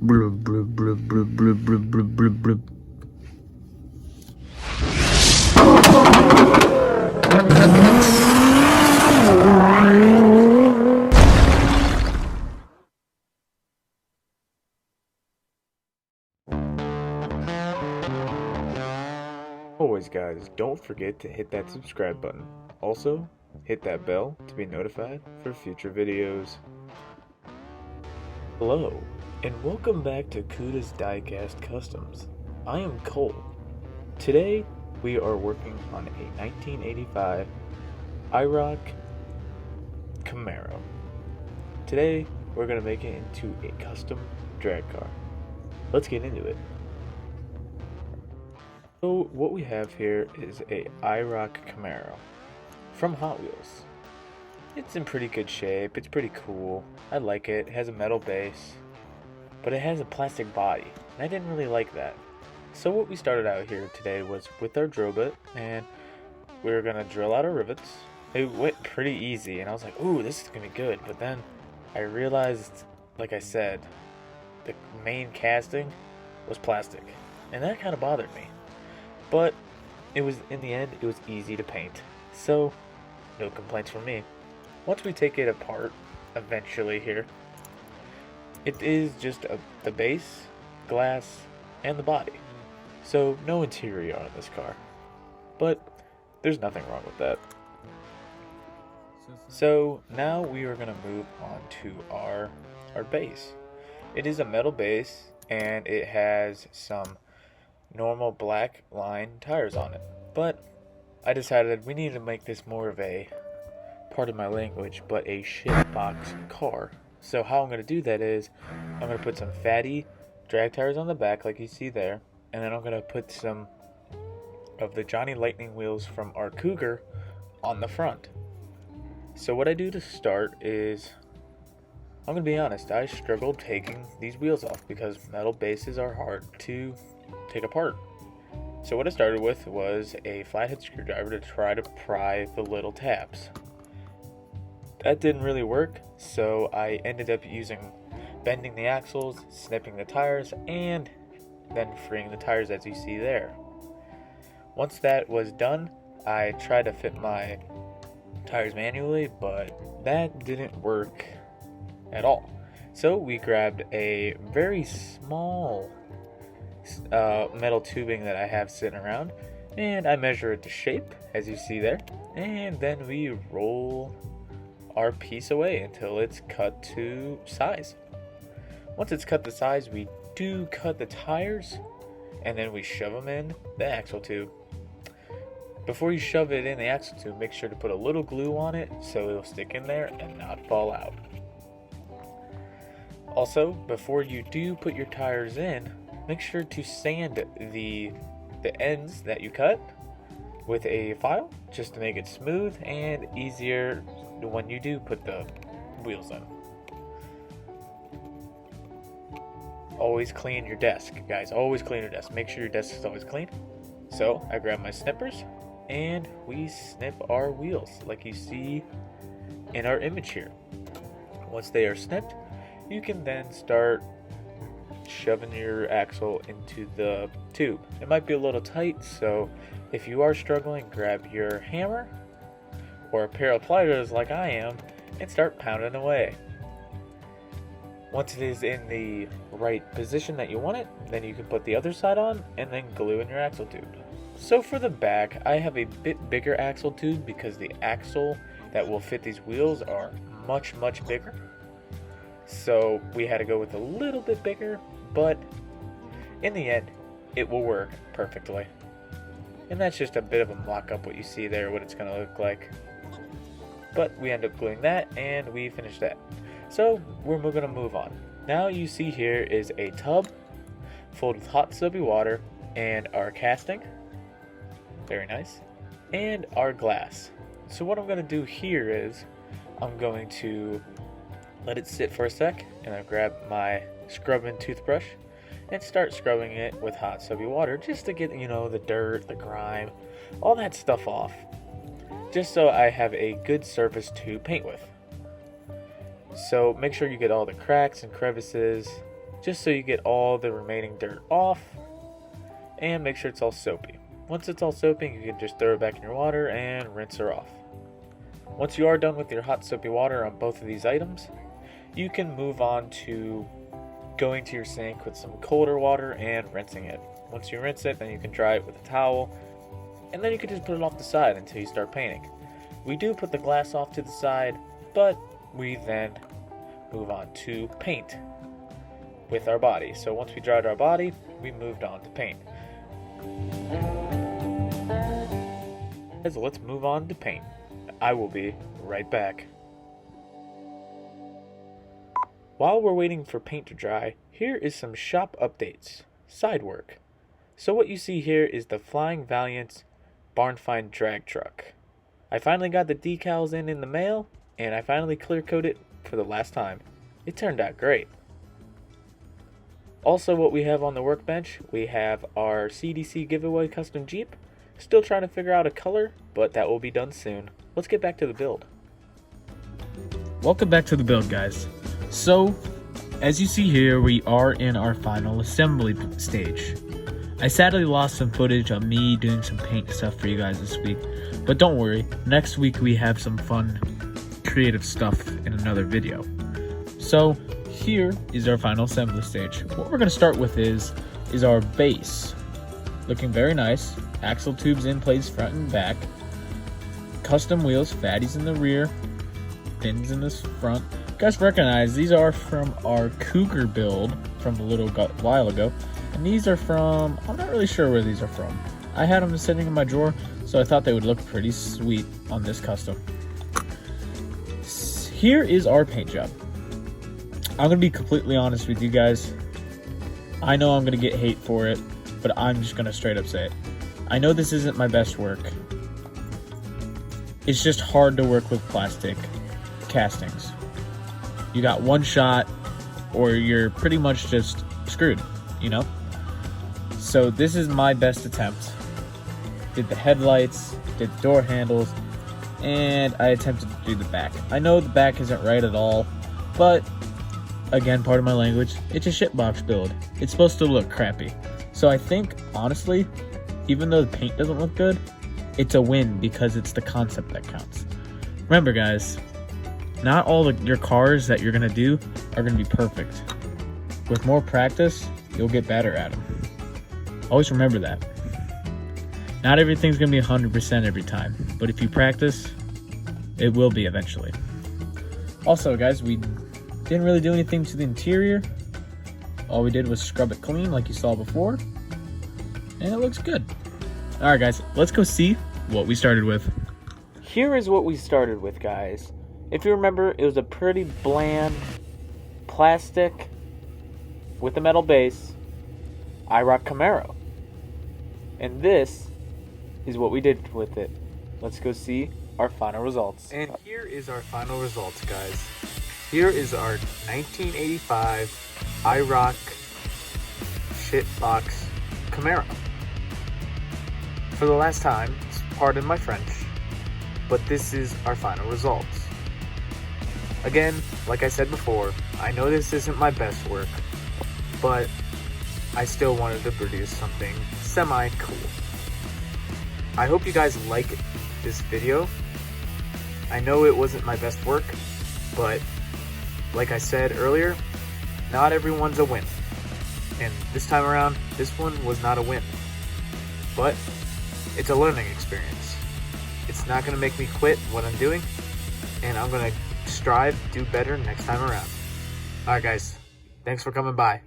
Blub, blub, blub, blub, blub, blub, blub, blub, blub. Always guys, don't forget to hit that subscribe button. Also, hit that bell to be notified for future videos. Hello, and welcome back to Cuda Diecast Customs. I am Cole. Today, we are working on a 1985 IROC Camaro. Today, we're going to make it into a custom drag car. Let's get into it. So what we have here is a IROC Camaro from Hot Wheels. It's in pretty good shape, it's pretty cool, I like it. It has a metal base, but it has a plastic body, and I didn't really like that. So what we started out here today was with our drill bit, and we were going to drill out our rivets. It went pretty easy, and I was like, ooh, this is going to be good. But then I realized, like I said, the main casting was plastic, and that kind of bothered me. But it was, in the end, it was easy to paint. So, no complaints from me. Once we take it apart, eventually here, it is just the base, glass, and the body. So, no interior on this car. But, there's nothing wrong with that. So, now we are going to move on to our base. It is a metal base, and it has some normal black line tires on it. But, I decided we need to make this more of a, pardon my language, but a shitbox car. So how I'm going to do that is, I'm going to put some fatty drag tires on the back like you see there, and then I'm going to put some of the Johnny Lightning wheels from our Cougar on the front. So what I do to start is, I'm going to be honest, I struggled taking these wheels off because metal bases are hard to take apart. So what I started with was a flathead screwdriver to try to pry the little tabs. That didn't really work, so I ended up bending the axles, snipping the tires, and then freeing the tires as you see there. Once that was done, I tried to fit my tires manually, but that didn't work at all. So we grabbed a very small metal tubing that I have sitting around, and I measure it to shape as you see there, and then we roll our piece away until it's cut to size. Once it's cut to size, we do cut the tires, and then we shove them in the axle tube. Before you shove it in the axle tube, make sure to put a little glue on it so it'll stick in there and not fall out. Also, before you do put your tires in, make sure to sand the ends that you cut with a file just to make it smooth and easier when you do put the wheels in. Always clean your desk, guys. Always clean your desk. Make sure your desk is always clean. So I grab my snippers and we snip our wheels like you see in our image here. Once they are snipped, you can then start shoving your axle into the tube. It might be a little tight, so if you are struggling, grab your hammer or a pair of pliers like I am and start pounding away. Once it is in the right position that you want it, then you can put the other side on and then glue in your axle tube. So for the back, I have a bit bigger axle tube because the axle that will fit these wheels are much bigger. So we had to go with a little bit bigger, but in the end, it will work perfectly. And that's just a bit of a mock-up what you see there, what it's going to look like. But we end up gluing that, and we finished that. So we're going to move on. Now you see here is a tub filled with hot soapy water and our casting. Very nice. And our glass. So what I'm going to do here is I'm going to let it sit for a sec, and I grab my scrubbing toothbrush and start scrubbing it with hot soapy water just to get, the dirt, the grime, all that stuff off. Just so I have a good surface to paint with. So make sure you get all the cracks and crevices just so you get all the remaining dirt off, and make sure it's all soapy. Once it's all soapy, you can just throw it back in your water and rinse her off. Once you are done with your hot soapy water on both of these items, you can move on to going to your sink with some colder water and rinsing it. Once you rinse it, then you can dry it with a towel, and then you can just put it off the side until you start painting. We do put the glass off to the side, but we then move on to paint with our body. So once we dried our body, we moved on to paint. So let's move on to paint. I will be right back. While we're waiting for paint to dry, here is some shop updates. Side work. So what you see here is the Flying Valiant's Barn Find drag truck. I finally got the decals in the mail, and I finally clear coated it for the last time. It turned out great. Also, what we have on the workbench, we have our CDC giveaway custom Jeep. Still trying to figure out a color, but that will be done soon. Let's get back to the build. Welcome back to the build, guys. So, as you see here, we are in our final assembly stage. I sadly lost some footage of me doing some paint stuff for you guys this week, but don't worry, next week we have some fun, creative stuff in another video. So, here is our final assembly stage. What we're going to start with is our base. Looking very nice. Axle tubes in place front and back. Custom wheels, fatties in the rear, fins in the front. You guys recognize these are from our Cougar build from a little while ago. And these are from, I'm not really sure where these are from. I had them sitting in my drawer, so I thought they would look pretty sweet on this custom. Here is our paint job. I'm gonna be completely honest with you guys. I know I'm gonna get hate for it, but I'm just gonna straight up say it. I know this isn't my best work. It's just hard to work with plastic castings. You got one shot, or you're pretty much just screwed, you know? So this is my best attempt. Did the headlights, did the door handles, and I attempted to do the back. I know the back isn't right at all, but again, part of my language, it's a shitbox build. It's supposed to look crappy. So I think, honestly, even though the paint doesn't look good, it's a win because it's the concept that counts. Remember, guys, not all your cars that you're gonna do are gonna be perfect. With more practice, you'll get better at them. Always remember that. Not everything's gonna be 100% every time, but if you practice, it will be eventually. Also, guys, we didn't really do anything to the interior. All we did was scrub it clean like you saw before, and it looks good. All right, guys, let's go see what we started with. Here is what we started with, guys. If you remember, it was a pretty bland plastic with a metal base IROC Camaro. And this is what we did with it. Let's go see our final results. And here is our final results, guys. Here is our 1985 IROC shitbox Camaro. For the last time, pardon my French, but this is our final results. Again, like I said before, I know this isn't my best work, but I still wanted to produce something semi-cool. I hope you guys like this video. I know it wasn't my best work, but like I said earlier, not everyone's a win. And this time around, this one was not a win. But it's a learning experience. It's not going to make me quit what I'm doing, and I'm going to strive to do better next time around. Alright guys, thanks for coming by.